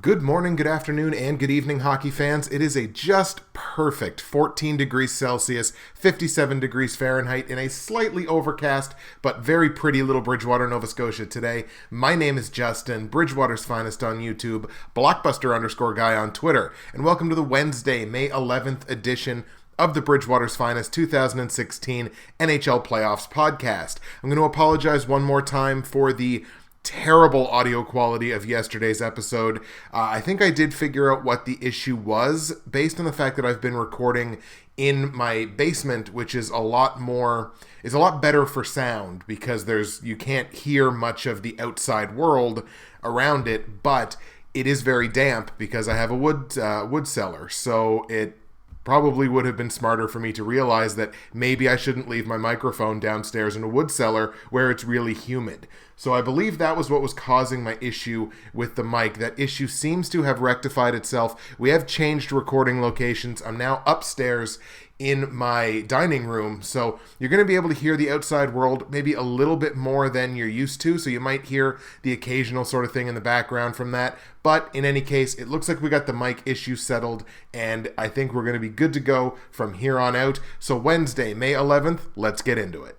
Good morning, good afternoon, and good evening, hockey fans. It is a just perfect 14 degrees Celsius, 57 degrees Fahrenheit in a slightly overcast but very pretty little Bridgewater, Nova Scotia today. My name is Justin, Bridgewater's Finest on YouTube, Blockbuster_guy on Twitter, and welcome to the Wednesday, May 11th edition of the Bridgewater's Finest 2016 NHL Playoffs podcast. I'm going to apologize one more time for the terrible audio quality of yesterday's episode. I think I did figure out what the issue was based on the fact that I've been recording in my basement, which is a lot better for sound because you can't hear much of the outside world around it, but it is very damp because I have a wood cellar, so it probably would have been smarter for me to realize that maybe I shouldn't leave my microphone downstairs in a wood cellar where it's really humid. So I believe that was what was causing my issue with the mic. That issue seems to have rectified itself. We have changed recording locations. I'm now upstairs in my dining room, so you're going to be able to hear the outside world maybe a little bit more than you're used to, so you might hear the occasional sort of thing in the background from that. But in any case, it looks like we got the mic issue settled, and I think we're going to be good to go from here on out. So Wednesday, May 11th, let's get into it.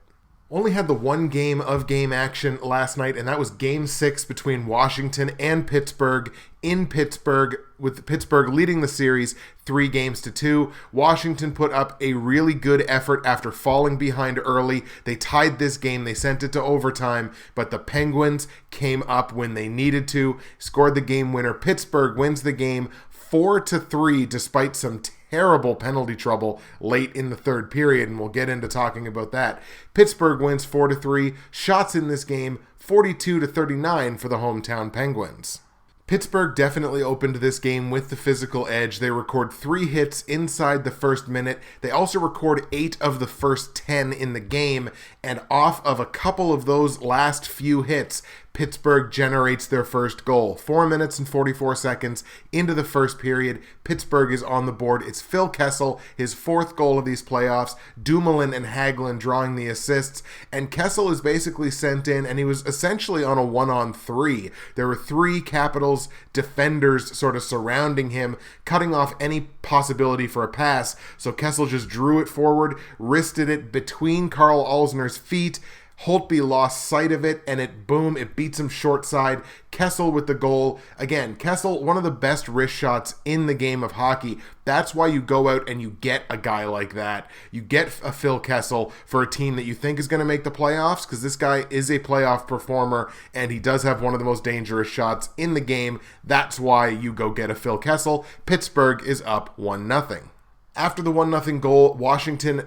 Only had the one game of game action last night, and that was Game 6 between Washington and Pittsburgh in Pittsburgh, with Pittsburgh leading the series 3-2. Washington put up a really good effort after falling behind early. They tied this game, they sent it to overtime, but the Penguins came up when they needed to, scored the game winner. Pittsburgh wins the game 4-3 despite some terrible penalty trouble late in the third period, and we'll get into talking about that. Pittsburgh wins 4-3. Shots in this game 42-39 for the hometown Penguins. Pittsburgh definitely opened this game with the physical edge. They record 3 hits inside the first minute. They also record 8 of the first 10 in the game, and off of a couple of those last few hits, Pittsburgh generates their first goal. 4 minutes and 44 seconds into the first period, Pittsburgh is on the board. It's Phil Kessel, his 4th goal of these playoffs. Dumoulin and Hagelin drawing the assists. And Kessel is basically sent in, and he was essentially on a 1-on-3. There were 3 Capitals defenders sort of surrounding him, cutting off any possibility for a pass. So Kessel just drew it forward, wristed it between Carl Alzner's feet. Holtby lost sight of it, and it beats him short side. Kessel with the goal. Again, Kessel, one of the best wrist shots in the game of hockey. That's why you go out and you get a guy like that. You get a Phil Kessel for a team that you think is going to make the playoffs, because this guy is a playoff performer, and he does have one of the most dangerous shots in the game. That's why you go get a Phil Kessel. Pittsburgh is up 1-0. After the 1-0 goal, Washington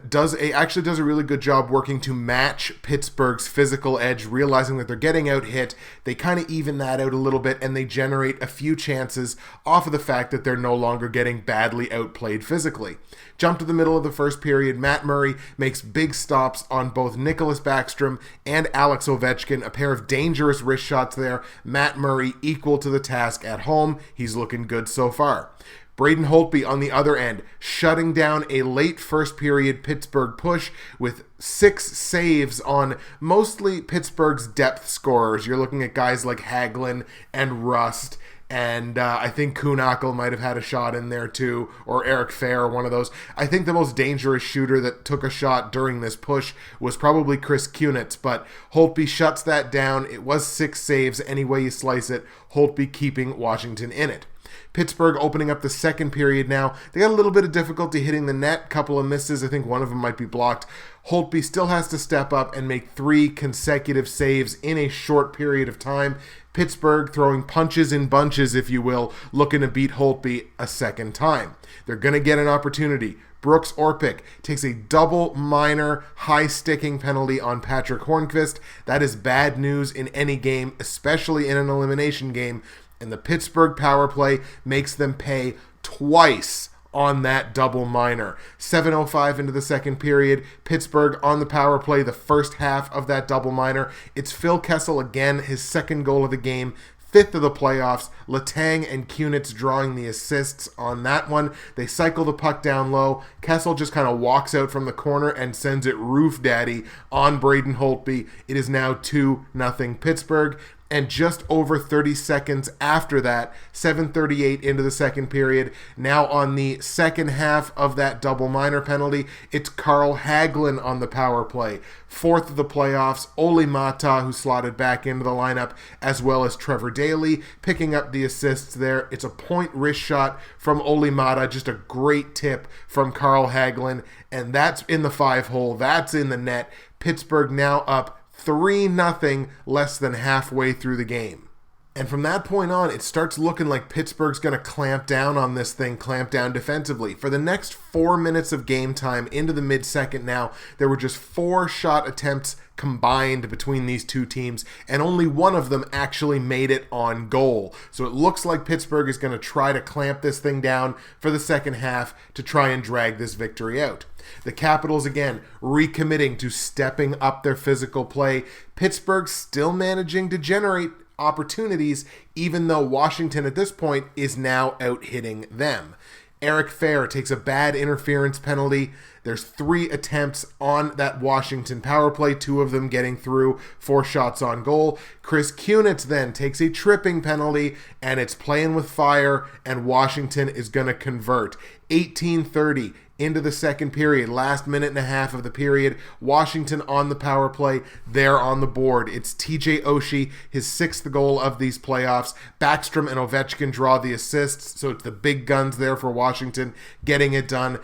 actually does a really good job working to match Pittsburgh's physical edge, realizing that they're getting out hit. They kind of even that out a little bit, and they generate a few chances off of the fact that they're no longer getting badly outplayed physically. Jump to the middle of the first period, Matt Murray makes big stops on both Nicholas Backstrom and Alex Ovechkin, a pair of dangerous wrist shots there. Matt Murray equal to the task at home. He's looking good so far. Braden Holtby on the other end, shutting down a late first period Pittsburgh push with 6 saves on mostly Pittsburgh's depth scorers. You're looking at guys like Hagelin and Rust, and I think Kuhnhackl might have had a shot in there too, or Eric Fair, one of those. I think the most dangerous shooter that took a shot during this push was probably Chris Kunitz, but Holtby shuts that down. It was 6 saves any way you slice it, Holtby keeping Washington in it. Pittsburgh opening up the second period now. They got a little bit of difficulty hitting the net, couple of misses. I think one of them might be blocked. Holtby still has to step up and make 3 consecutive saves in a short period of time. Pittsburgh throwing punches in bunches, if you will, looking to beat Holtby a second time. They're going to get an opportunity. Brooks Orpik takes a double minor high-sticking penalty on Patrick Hornqvist. That is bad news in any game, especially in an elimination game. And the Pittsburgh power play makes them pay twice on that double minor. 7:05 into the second period, Pittsburgh on the power play, the first half of that double minor. It's Phil Kessel again, his 2nd goal of the game, 5th of the playoffs. Letang and Kunitz drawing the assists on that one. They cycle the puck down low. Kessel just kind of walks out from the corner and sends it roof daddy on Braden Holtby. It is now 2-0 Pittsburgh. And just over 30 seconds after that, 7:38 into the second period, now on the second half of that double minor penalty, it's Carl Hagelin on the power play. Fourth of the playoffs, Olli Mata, who slotted back into the lineup, as well as Trevor Daley, picking up the assists there. It's a point wrist shot from Olli Mata, just a great tip from Carl Hagelin, and that's in the 5-hole. That's in the net. Pittsburgh now up 3-0 less than halfway through the game. And from that point on, it starts looking like Pittsburgh's going to clamp down on this thing, clamp down defensively. For the next 4 minutes of game time into the mid-second now, there were just 4 shot attempts combined between these two teams, and only one of them actually made it on goal. So it looks like Pittsburgh is going to try to clamp this thing down for the second half to try and drag this victory out. The Capitals, again, recommitting to stepping up their physical play. Pittsburgh still managing to generate opportunities, even though Washington at this point is now out hitting them. Eric Fehr takes a bad interference penalty. There's 3 attempts on that Washington power play, 2 of them getting through, 4 shots on goal. Chris Kunitz then takes a tripping penalty, and it's playing with fire, and Washington is going to convert. 18:30 into the second period, last minute and a half of the period. Washington on the power play, they're on the board. It's TJ Oshie, his 6th goal of these playoffs. Backstrom and Ovechkin draw the assists, so it's the big guns there for Washington getting it done.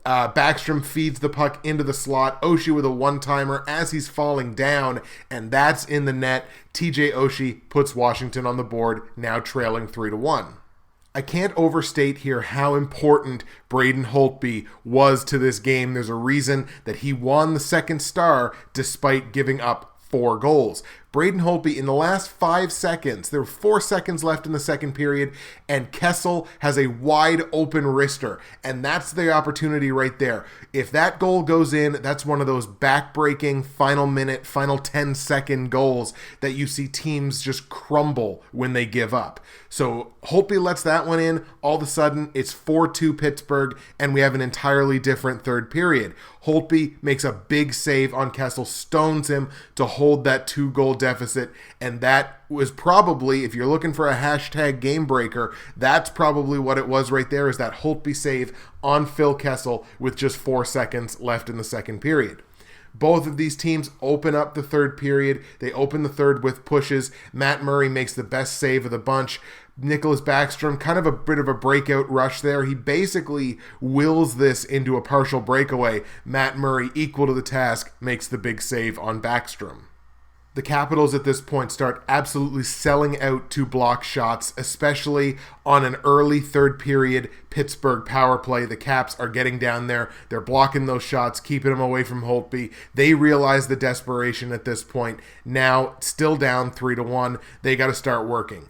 Backstrom feeds the puck into the slot. Oshie with a one-timer as he's falling down, and that's in the net. TJ Oshie puts Washington on the board, now trailing 3-1. I can't overstate here how important Braden Holtby was to this game. There's a reason that he won the second star despite giving up 4 goals. Braden Holtby, in the last 5 seconds, there were 4 seconds left in the second period, and Kessel has a wide open wrister, and that's the opportunity right there. If that goal goes in, that's one of those back-breaking final minute, final 10-second goals that you see teams just crumble when they give up. So Holtby lets that one in. All of a sudden, it's 4-2 Pittsburgh, and we have an entirely different third period. Holtby makes a big save on Kessel, stones him to hold that 2-goal deficit, and that was probably, if you're looking for a hashtag game breaker, that's probably what it was right there, is that Holtby save on Phil Kessel with just 4 seconds left in the second period. Both of these teams open up the third period. They open the third with pushes. Matt Murray makes the best save of the bunch. Nicholas Backstrom, kind of a bit of a breakout rush there. He basically wills this into a partial breakaway. Matt Murray, equal to the task, makes the big save on Backstrom. The Capitals at this point start absolutely selling out to block shots, especially on an early third period Pittsburgh power play. The Caps are getting down there. They're blocking those shots, keeping them away from Holtby. They realize the desperation at this point. Now, still down 3-1. They got to start working.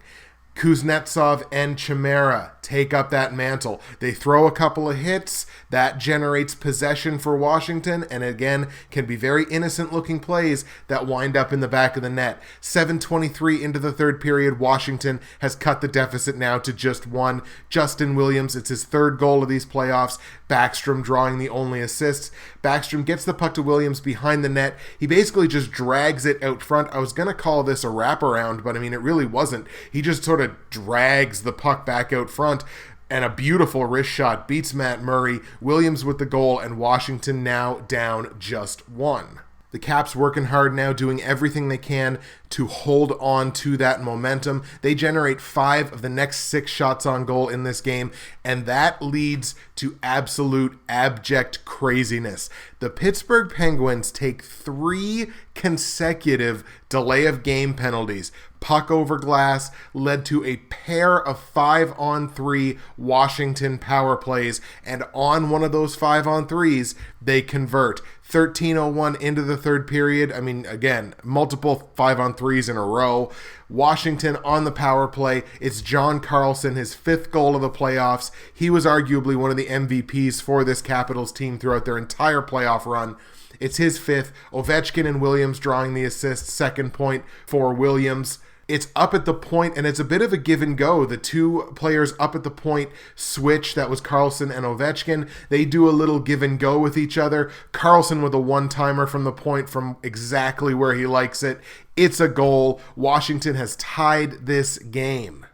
Kuznetsov and Chimera take up that mantle. They throw a couple of hits. That generates possession for Washington, and again, can be very innocent-looking plays that wind up in the back of the net. 7:23 into the third period, Washington has cut the deficit now to just 1. Justin Williams, it's his 3rd goal of these playoffs. Backstrom drawing the only assists. Backstrom gets the puck to Williams behind the net. He basically just drags it out front. I was going to call this a wraparound, but I mean, it really wasn't. He just sort of drags the puck back out front, and a beautiful wrist shot beats Matt Murray. Williams with the goal, and Washington now down just 1. The Caps working hard now, doing everything they can to hold on to that momentum. They generate 5 of the next 6 shots on goal in this game, and that leads to absolute abject craziness. The Pittsburgh Penguins take 3 consecutive delay of game penalties. Puck over glass led to a pair of 5-on-3 Washington power plays, and on one of those 5-on-3s, they convert. 13:01 into the third period. I mean, again, multiple 5-on-3s in a row. Washington on the power play. It's John Carlson, his 5th goal of the playoffs. He was arguably one of the MVPs for this Capitals team throughout their entire playoff run. It's his 5th. Ovechkin and Williams drawing the assist. 2nd point for Williams. It's up at the point, and it's a bit of a give and go. The two players up at the point switch. That was Karlsson and Ovechkin. They do a little give and go with each other. Karlsson with a one-timer from the point from exactly where he likes it. It's a goal. Washington has tied this game.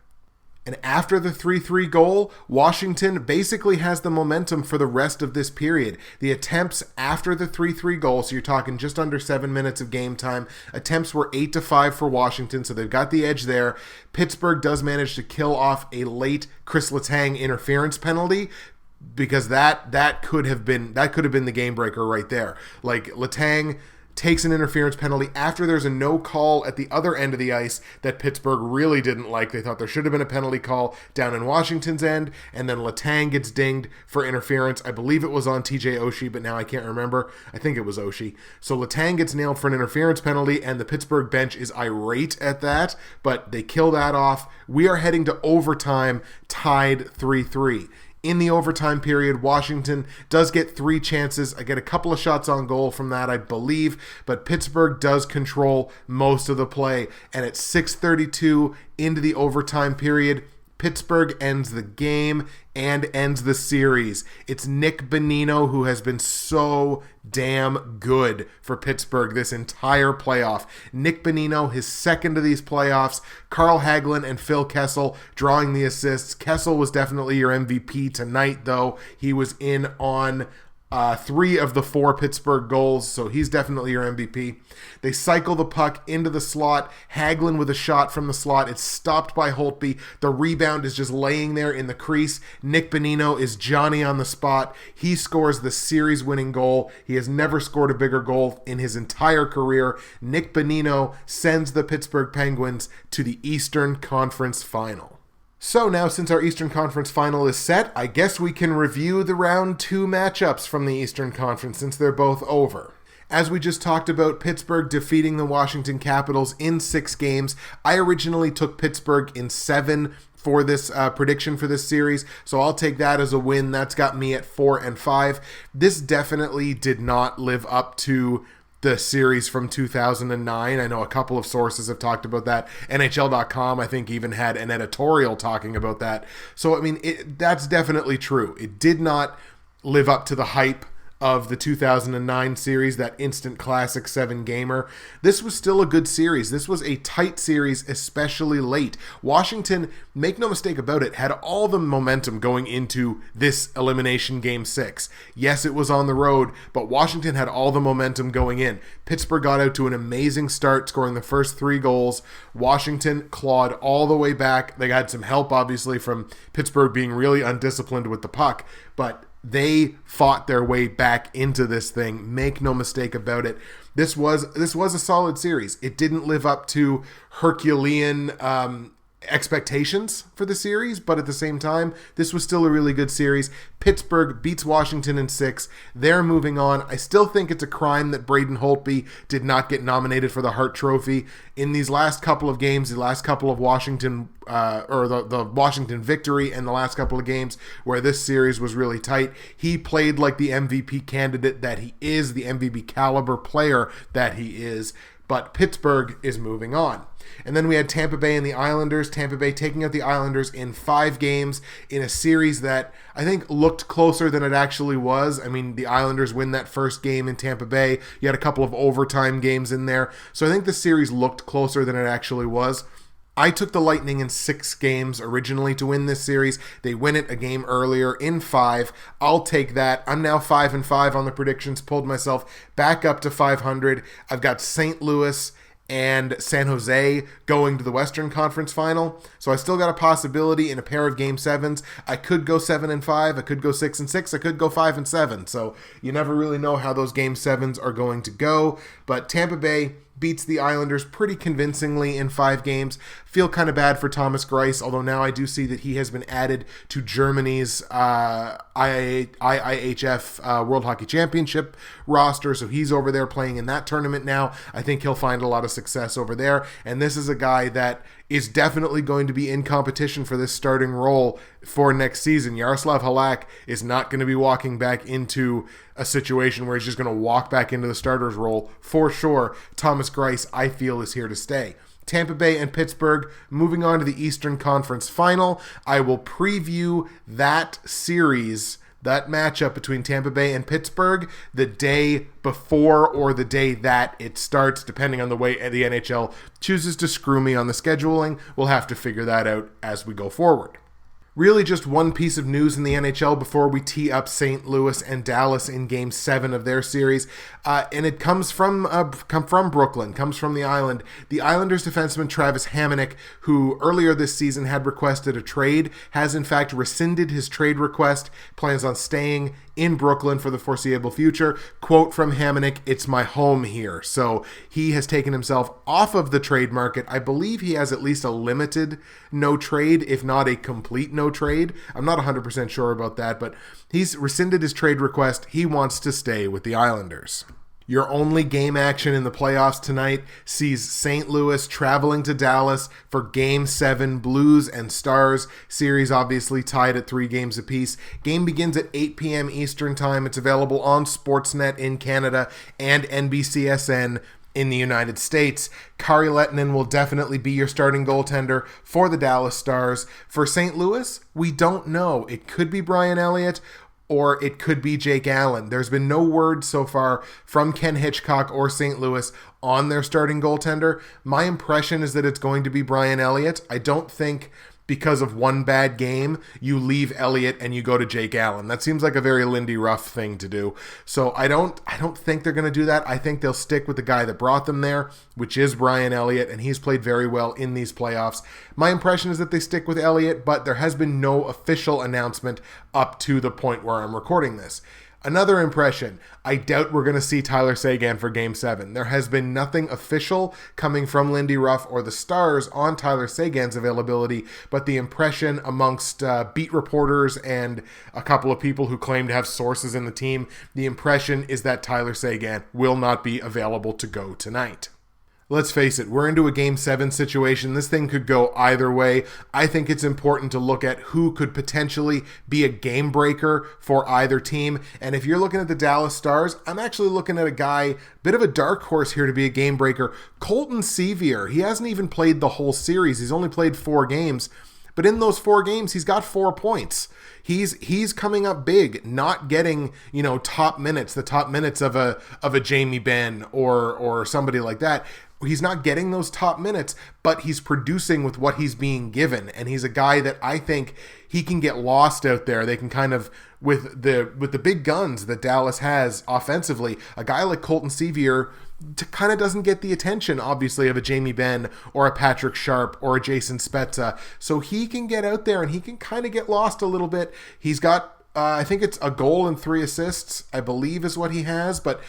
And after the 3-3 goal, Washington basically has the momentum for the rest of this period. The attempts after the 3-3 goal, so you're talking just under 7 minutes of game time, attempts were 8-5 for Washington, so they've got the edge there. Pittsburgh does manage to kill off a late Chris Letang interference penalty, because that could have been the game breaker right there. Like, Letang takes an interference penalty after there's a no call at the other end of the ice that Pittsburgh really didn't like. They thought there should have been a penalty call down in Washington's end, and then Letang gets dinged for interference. I believe it was on TJ Oshie, but now I can't remember. I think it was Oshie. So Letang gets nailed for an interference penalty, and the Pittsburgh bench is irate at that, but they kill that off. We are heading to overtime, tied 3-3. In the overtime period, Washington does get 3 chances. I get a couple of shots on goal from that, I believe, but Pittsburgh does control most of the play. And at 6:32 into the overtime period, Pittsburgh ends the game and ends the series. It's Nick Bonino who has been so damn good for Pittsburgh this entire playoff. Nick Bonino, his second of these playoffs. Carl Hagelin and Phil Kessel drawing the assists. Kessel was definitely your MVP tonight, though. He was in on 3 of the 4 Pittsburgh goals, so he's definitely your MVP. They cycle the puck into the slot. Hagelin with a shot from the slot. It's stopped by Holtby. The rebound is just laying there in the crease. Nick Bonino is Johnny on the spot. He scores the series-winning goal. He has never scored a bigger goal in his entire career. Nick Bonino sends the Pittsburgh Penguins to the Eastern Conference Final. So now, since our Eastern Conference Final is set, I guess we can review the round 2 matchups from the Eastern Conference since they're both over. As we just talked about, Pittsburgh defeating the Washington Capitals in 6 games. I originally took Pittsburgh in 7 for this prediction for this series, so I'll take that as a win. That's got me at 4-5. This definitely did not live up to the series from 2009. I know a couple of sources have talked about that. NHL.com, I think, even had an editorial talking about that. So, I mean, that's definitely true. It did not live up to the hype of the 2009 series, that instant classic 7-gamer. This was still a good series. This was a tight series, especially late. Washington, make no mistake about it, had all the momentum going into this elimination game 6. Yes, it was on the road, but Washington had all the momentum going in. Pittsburgh got out to an amazing start, scoring the first 3 goals. Washington clawed all the way back. They had some help, obviously, from Pittsburgh being really undisciplined with the puck, but they fought their way back into this thing. Make no mistake about it. This was a solid series. It didn't live up to Herculean expectations for the series, but at the same time, this was still a really good series. Pittsburgh beats Washington in 6. They're moving on. I still think it's a crime that Braden Holtby did not get nominated for the Hart Trophy. In these last couple of games, the last couple of Washington, the Washington victory and the last couple of games where this series was really tight, he played like the MVP candidate that he is, the MVP caliber player that he is. But Pittsburgh is moving on. And then we had Tampa Bay and the Islanders. Tampa Bay taking out the Islanders in 5 games in a series that I think looked closer than it actually was. I mean, the Islanders win that first game in Tampa Bay. You had a couple of overtime games in there. So I think the series looked closer than it actually was. I took the Lightning in 6 games originally to win this series. They win it a game earlier in 5. I'll take that. I'm now 5-5 on the predictions. Pulled myself back up to 500. I've got St. Louis and San Jose going to the Western Conference Final. So I still got a possibility in a pair of Game 7s. I could go 7-5. I could go 6-6. I could go 5-7. So you never really know how those Game 7s are going to go. But Tampa Bay beats the Islanders pretty convincingly in 5 games. Feel kind of bad for Thomas Greiss, although now I do see that he has been added to Germany's IIHF World Hockey Championship roster, so he's over there playing in that tournament now. I think he'll find a lot of success over there, and this is a guy that is definitely going to be in competition for this starting role for next season. Yaroslav Halak is not going to be walking back into a situation where he's just going to walk back into the starter's role for sure. Thomas Greiss, I feel, is here to stay. Tampa Bay and Pittsburgh. Moving on to the Eastern Conference Final, I will preview that series, that matchup between Tampa Bay and Pittsburgh, the day before or the day that it starts, depending on the way the NHL chooses to screw me on the scheduling. We'll have to figure that out as we go forward. Really just one piece of news in the NHL before we tee up St. Louis and Dallas in Game 7 of their series, and it comes from Brooklyn, comes from the island. The Islanders defenseman Travis Hamonic, who earlier this season had requested a trade, has in fact rescinded his trade request, plans on staying in Brooklyn for the foreseeable future. Quote from Hamonic, "It's my home here." So he has taken himself off of the trade market. I believe he has at least a limited no trade, if not a complete no trade. I'm not 100% sure about that, but he's rescinded his trade request. He wants to stay with the Islanders. Your only game action in the playoffs tonight sees St. Louis traveling to Dallas for Game 7, Blues and Stars. Series obviously tied at 3 games apiece. Game begins at 8 p.m. Eastern Time. It's available on Sportsnet in Canada and NBCSN in the United States. Kari Lehtinen will definitely be your starting goaltender for the Dallas Stars. For St. Louis, we don't know. It could be Brian Elliott, or it could be Jake Allen. There's been no word so far from Ken Hitchcock or St. Louis on their starting goaltender. My impression is that it's going to be Brian Elliott. I don't think because of one bad game, you leave Elliott and you go to Jake Allen. That seems like a very Lindy Ruff thing to do. So I don't think they're going to do that. I think they'll stick with the guy that brought them there, which is Brian Elliott, and he's played very well in these playoffs. My impression is that they stick with Elliott, but there has been no official announcement up to the point where I'm recording this. Another impression, I doubt we're going to see Tyler Seguin for Game 7. There has been nothing official coming from Lindy Ruff or the Stars on Tyler Seguin's availability, but the impression amongst beat reporters and a couple of people who claim to have sources in the team, the impression is that Tyler Seguin will not be available to go tonight. Let's face it, we're into a Game 7 situation. This thing could go either way. I think it's important to look at who could potentially be a game breaker for either team. And if you're looking at the Dallas Stars, I'm actually looking at a guy, bit of a dark horse here to be a game breaker. Colton Sevier. He hasn't even played the whole series. He's only played 4 games. But in those 4 games, he's got 4 points. He's coming up big, not getting, top minutes, the top minutes of a Jamie Benn or somebody like that. He's not getting those top minutes, but he's producing with what he's being given. And he's a guy that I think he can get lost out there. They can kind of, with the big guns that Dallas has offensively, a guy like Colton Sevier kind of doesn't get the attention, obviously, of a Jamie Benn or a Patrick Sharp or a Jason Spezza. So he can get out there and he can kind of get lost a little bit. He's got, I think it's a goal and 3 assists, I believe is what he has, but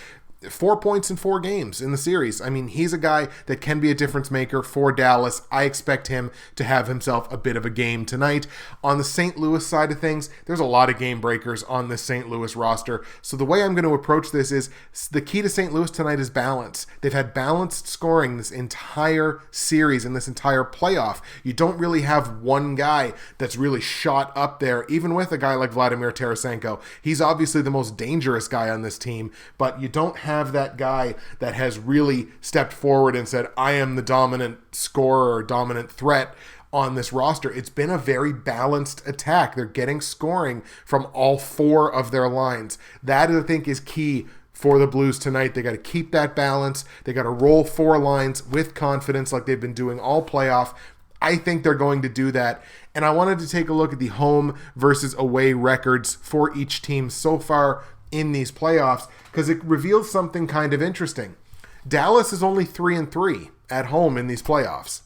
4 points in 4 games in the series. I mean, he's a guy that can be a difference maker for Dallas. I expect him to have himself a bit of a game tonight. On the St. Louis side of things, there's a lot of game breakers on the St. Louis roster. So the way I'm going to approach this is the key to St. Louis tonight is balance. They've had balanced scoring this entire series and this entire playoff. You don't really have one guy that's really shot up there, even with a guy like Vladimir Tarasenko. He's obviously the most dangerous guy on this team, but you don't have that guy that has really stepped forward and said, I am the dominant scorer or dominant threat on this roster. It's been a very balanced attack. They're getting scoring from all 4 of their lines. That, I think, is key for the Blues tonight. They got to keep that balance. They got to roll 4 lines with confidence like they've been doing all playoff. I think they're going to do that. And I wanted to take a look at the home versus away records for each team so far in these playoffs, because it reveals something kind of interesting. Dallas is only 3-3 at home in these playoffs.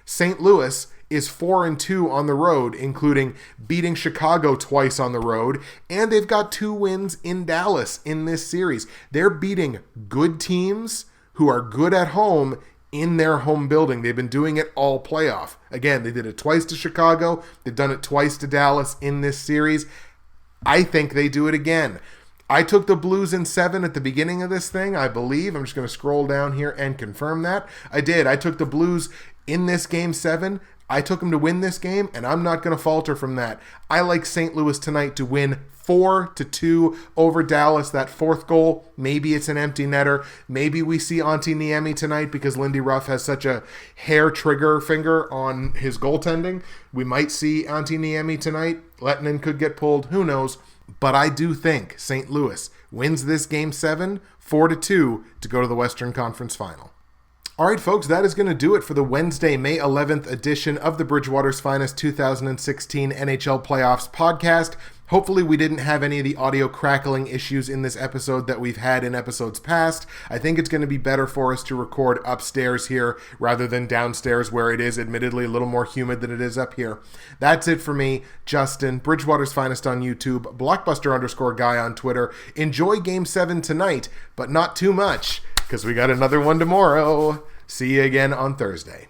St. Louis is 4-2 on the road, including beating Chicago twice on the road, and they've got 2 wins in Dallas in this series. They're beating good teams who are good at home in their home building. They've been doing it all playoff. Again, they did it twice to Chicago. They've done it twice to Dallas in this series. I think they do it again. I took the Blues in 7 at the beginning of this thing, I believe. I'm just going to scroll down here and confirm that. I did. I took the Blues in this Game 7. I took them to win this game, and I'm not going to falter from that. I like St. Louis tonight to win 4-2 over Dallas. That fourth goal, maybe it's an empty netter. Maybe we see Antti Niemi tonight because Lindy Ruff has such a hair trigger finger on his goaltending. We might see Antti Niemi tonight. Lettinen could get pulled. Who knows? But I do think St. Louis wins this Game 7, 4-2, to go to the Western Conference Final. All right, folks, that is going to do it for the Wednesday, May 11th edition of the Bridgewater's Finest 2016 NHL Playoffs podcast. Hopefully we didn't have any of the audio crackling issues in this episode that we've had in episodes past. I think it's going to be better for us to record upstairs here rather than downstairs where it is admittedly a little more humid than it is up here. That's it for me, Justin, Bridgewater's Finest on YouTube, Blockbuster_guy on Twitter. Enjoy Game 7 tonight, but not too much, because we got another one tomorrow. See you again on Thursday.